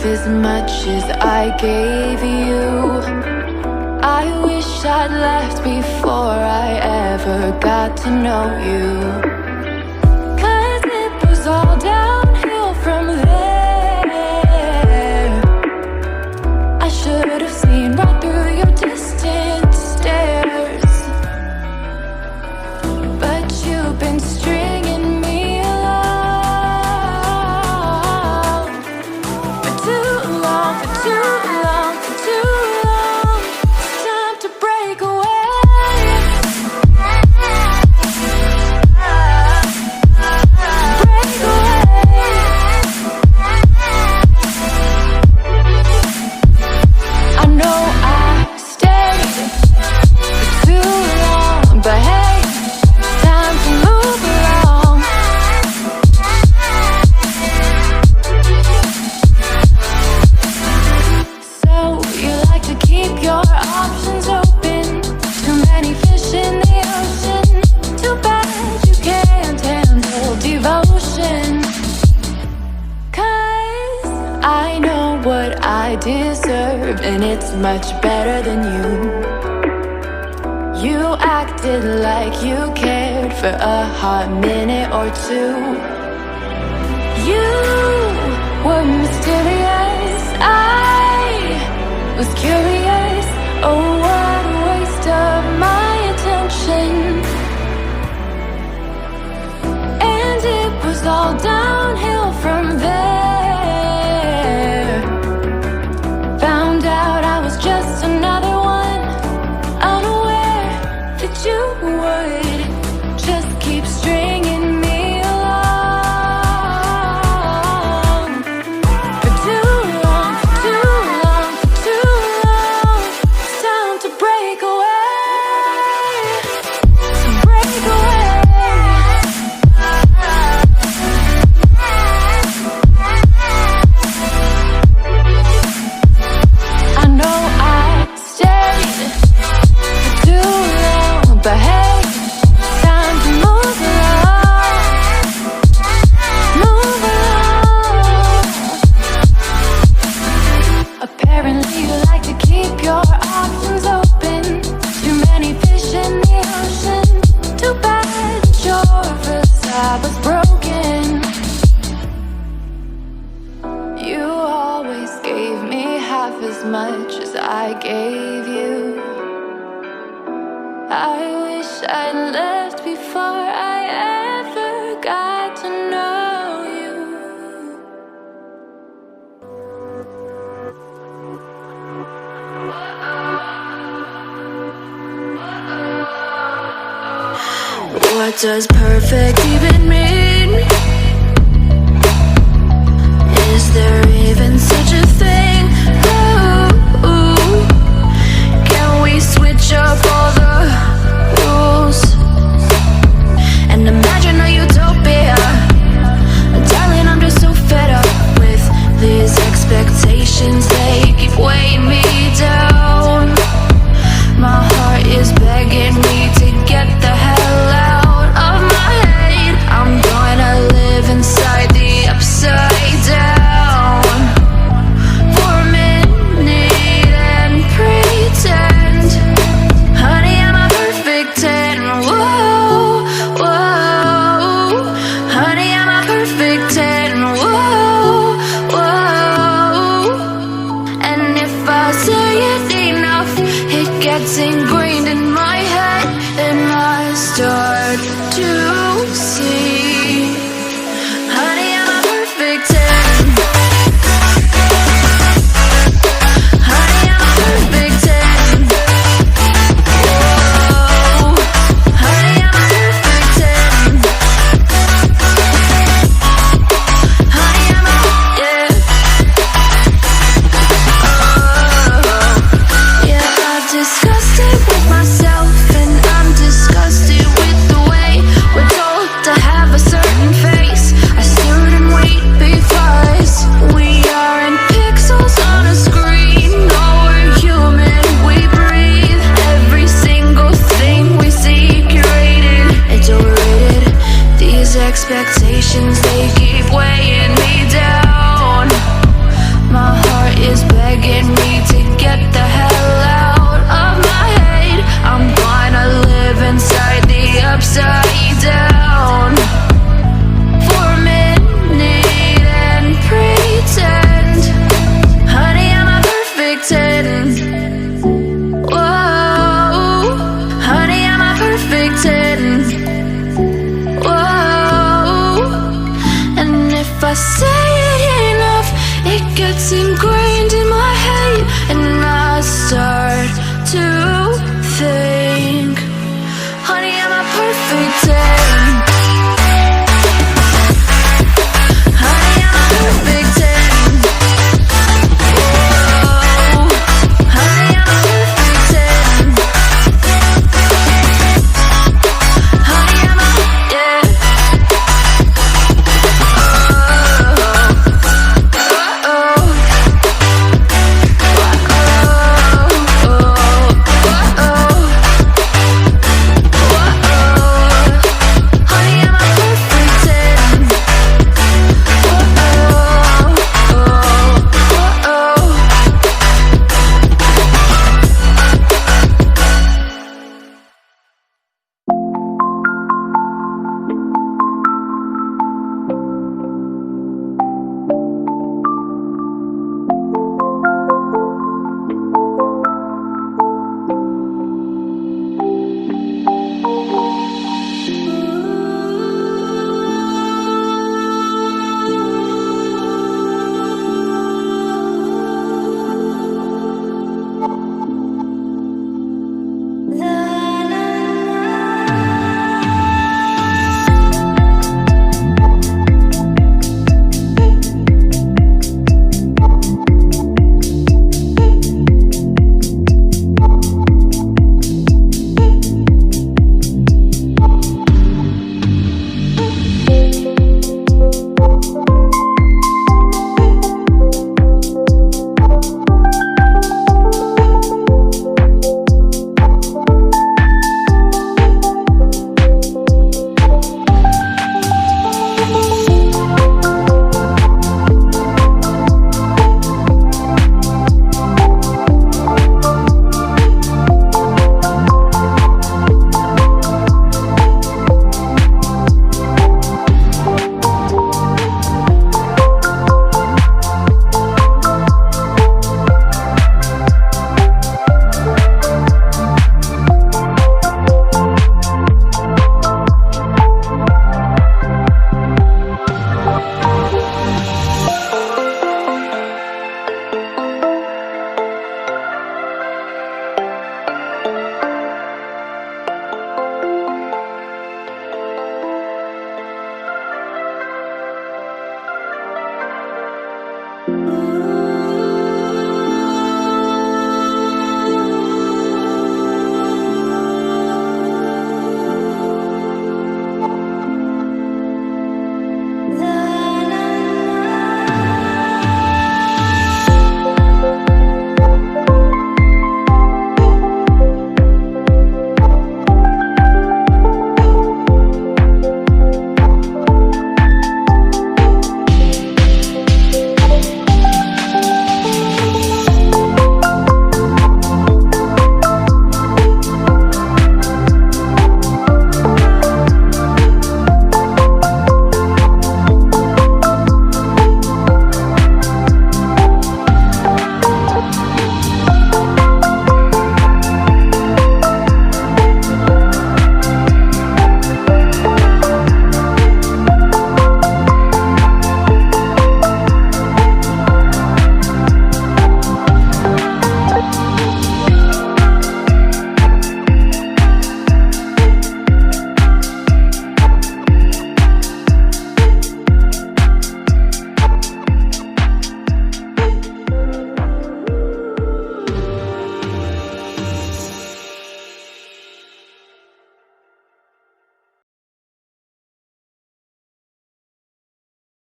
as much as I gave you. I wish I'd left before I ever got to know you. 'Cause it was all downhill from there. I should have seen right through your distant stares. But you've been stringing me along for too long, for too long, for too long. It's time to break away. Break away. I know I stayed for too long, but hey, time to move along. So you like to keep your options open. Too many fish in the ocean. Too bad you can't handle devotion. 'Cause I know what I deserve, and it's much better than you. You acted like you cared for a hot minute or two. You were mysterious, I was curious. Oh, what a waste of my attention. And it was all downhill from there. Found out I was just another one, unaware that you would just keep stringing me along for too long, for too long, for too long. It's time to break away, break away. I know I stayed for too long, but hey, time to move along, move along. Apparently you like to keep your options open. Too many fish in the ocean. Too bad your facade was broken. You always gave me half as much as I gave you. I wish I'd left before I ever got to know you. What does perfect even mean?